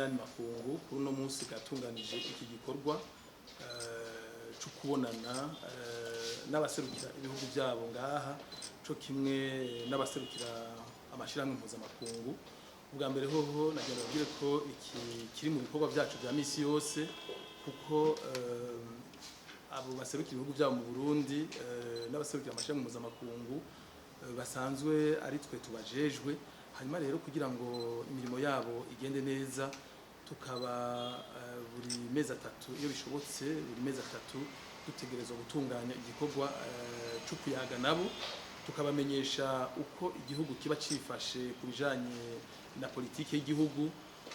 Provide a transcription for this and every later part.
n'ayandi makungu kuri uno munsi gatunganije iki gikorwa cyo kubonana n'abaserukira ibihugu byabo ngaha cyo kimwe n'abaserukira amashirahamwe mpuzamakungu. Ubwa mbere hoho nagira babwire ko iki kiri mu bikorwa byacu bya misi yose kuko abo baserukira ibihugu byabo mu Burundi n'abaserukira amashirahamwe mpuzamakungu basanzwe ari twe tubajejwe. Hanyuma rero kugira ngo imirimo yabo igende neza tukaba buri mezi atatu iyo bishobotse buri mezi atatu dutegerezwa gutunganya igikorwa cyo kuyaga nabo tukabamenyesha uko igihugu kiba cifashe ku bijanye na politike y'igihugu,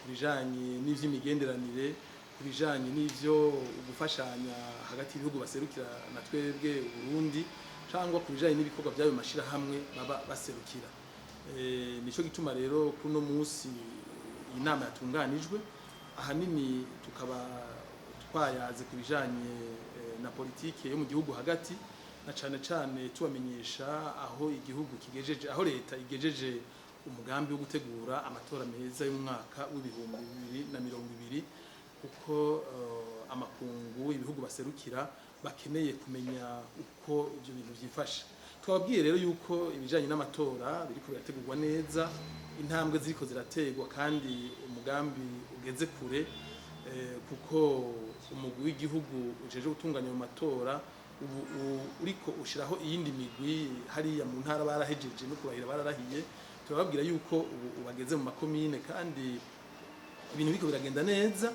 ku bijanye n'ivy'imigenderanire, ku bijanye n'ivyo gufashanya hagati y'ibihugu baserukira na twebwe Burundi cyangwa ku bijanye n'ibikorwa byayo mashira hamwe baba baserukira. Nico gituma rero kuno munsi inama yatunganijwe ahanini tukaba twayaze ku bijanye na politike yo mu gihugu hagati na cane tubamenyesha aho igihugu kigejeje, aho leta igejeje umugambi wo gutegura amatora meza y'umwaka w'ibihumbi 2020 kuko amakungu ibihugu baserukira bakeneye kumenya uko ibyo bintu byifashe. Twababwiye rero yuko ibijanye n'amatora biriko birategurwa neza, intambwe ziriko zirategwa kandi umugambi ugeze kure kuko umugwi w'igihugu ujeje gutunganya mu matora uriko ushiraho iyindi migwi hariya mu ntara barahejeje no kurahira bararahiye. Turababwira yuko ubu bageze mu makomine kandi ibintu biriko biragenda neza.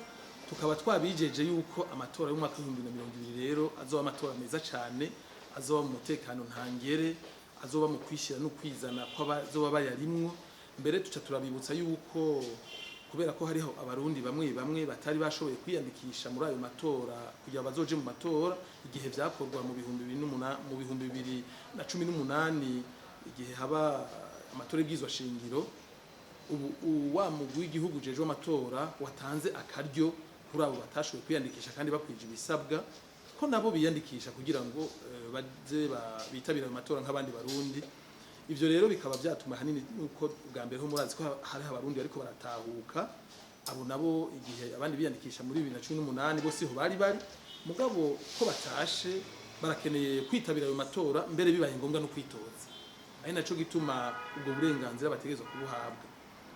Tukaba twabijeje yuko amatora y'umwaka w'2020 rero azoba amatora meza cyane, azoba mu mutekano ntangere, azoba mu kwishira no kwizana kw'abazoba bayarimwo. Mbere tuca turabibutsa yuko kubera ko hariho abarundi bamwe batari bashoboye kwiyandikisha muri ayo matora kugira bazoje mu matora igihe vyakorwa mu 2018 igihe haba amatora y'ibwizwa shingiro. Ubu wa mugwi w'igihugu jeje w'amatora watanze akaryo kuri abo batashoboye kwiyandikisha kandi bakwije ibisabwa ko nabo biyandikisha kugira ngo baze bitabira amatora nk'abandi barundi. Ivyo rero bikaba byatuma hanini nuko ubwa mbere ho murazi ko hari abarundi bariko baratahuka, abo nabo igihe abandi biyandikisha muri 2018 bose ho bari mugabo ko batashe barakeneye kwitabira ayo matora mbere bibaye ngombwa no kwitoza. Ari naco gituma ubwo burenganzira bategezwa kubuhabwa.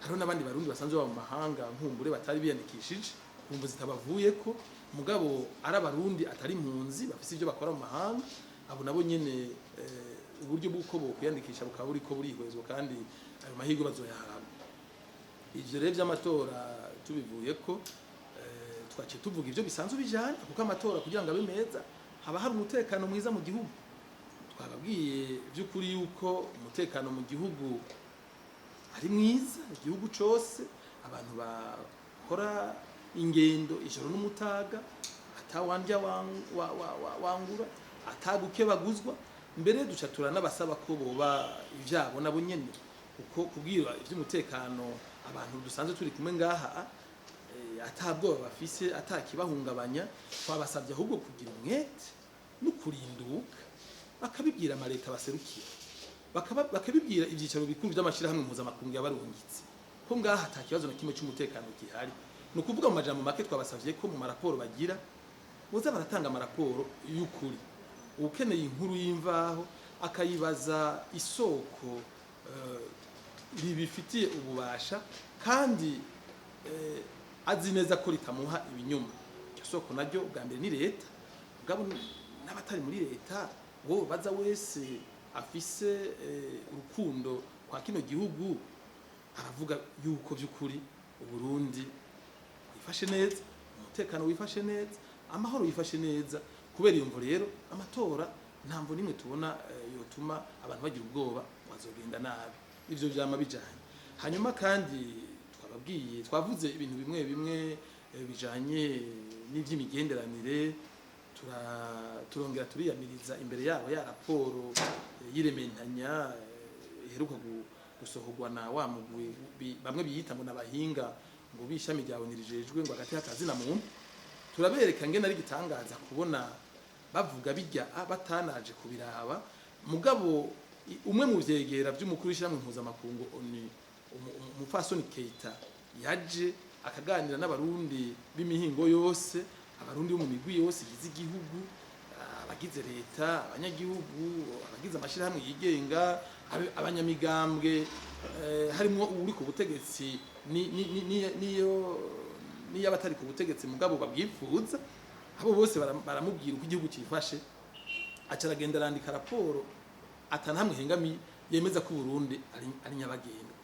Hariho n'abandi barundi basanzwe ba mu mahanga nkumbure batari biyandikishije kumva zitabavuyeko, mugabo ari abarundi atari impunzi bafise ibyo bakora mu mahanga, abo nabo nyene uburyo bw'uko bo kwiyandikisha bukaba buriko burihwezwa kandi ayo mahirwe bazoyahabwa. Ivyo rero by'amatora tubivuyeko twaciye tuvuga ivyo bisanzwe bijanye kuko amatora kugira ngo abe meza haba hari umutekano mwiza mu gihugu. Twababwiye by'ukuri yuko umutekano mu gihugu ari mwiza, igihugu cose abantu bakora ingendo ijoro n'umutaga atawandya wangura ataguke baguzwa. Mbere duca turanabasaba ko boba ivyabo nabo nyene kuko kubwira ivy'umutekano abantu dusanzwe turi kumwe ngaha atabwoba bafise atakibahungabanya. Twabasabye ahubwo kugira umwete no kurinduka bakabibwira amaleta baserukira, bakabibwira ivyicaro bikuru by'amashirahamwe mpuzamakungu yabarungitse ko ngaha atakibazo na kimwe cy'umutekano gihari. No kuvuga mu majambo make twabasavye ko mu maraporo bagira boza baratanga amaraporo y'ukuri, ukeneye inkuru y'imvaho akayibaza isoko ribifitiye ububasha kandi azi neza ko ritamuha ibinyoma. Iryo soko naryo ubwa mbere ni leta, ubwabo n'abatari muri leta wo baza wese afise urukundo kwa kino gihugu aravuga yuko by'ukuri Uburundi wifashe neza, umutekano wifashe neza, amahoro yifashe neza. Kubera iyo mvo rero amatora ntamvo nimwe tubona yotuma abantu bagira ubwoba bazogenda nabi. Ivyo byama bijanye. Hanyuma kandi twababwiye twavuze ibintu bimwe bijanye n'ivy'imigenderanire, turongera turiyamiriza imbere yabo ya raporo y'irementanya iheruka gusohorwa na wa mugwi bamwe biyita ngo nabahinga ngo bishami ryawe nirijejwe ngo agati hakazi na muntu. Turabereka ngene ari gitangaza kubona bavuga bijya batanaje kubiraba, mugabo umwe mu vyegera by'umukuru w'ishyirahamwe mpuzamakungu umupfasoni Keita yaje akaganira n'abarundi b'imihingo yose, abarundi bo mu migwi yose igize igihugu, abagize leta, abanyagihugu, abagize amashirahamwe yigenga, abanyamigambwe, harimo uri ku butegetsi niyo abatari ku butegetsi mugabo babwifuza, abo bose baramubwira uko igihugu cyifashe, aca aragenda arandika raporo atanamwe hengami yemeza ko Burundi ari nyabagendwa.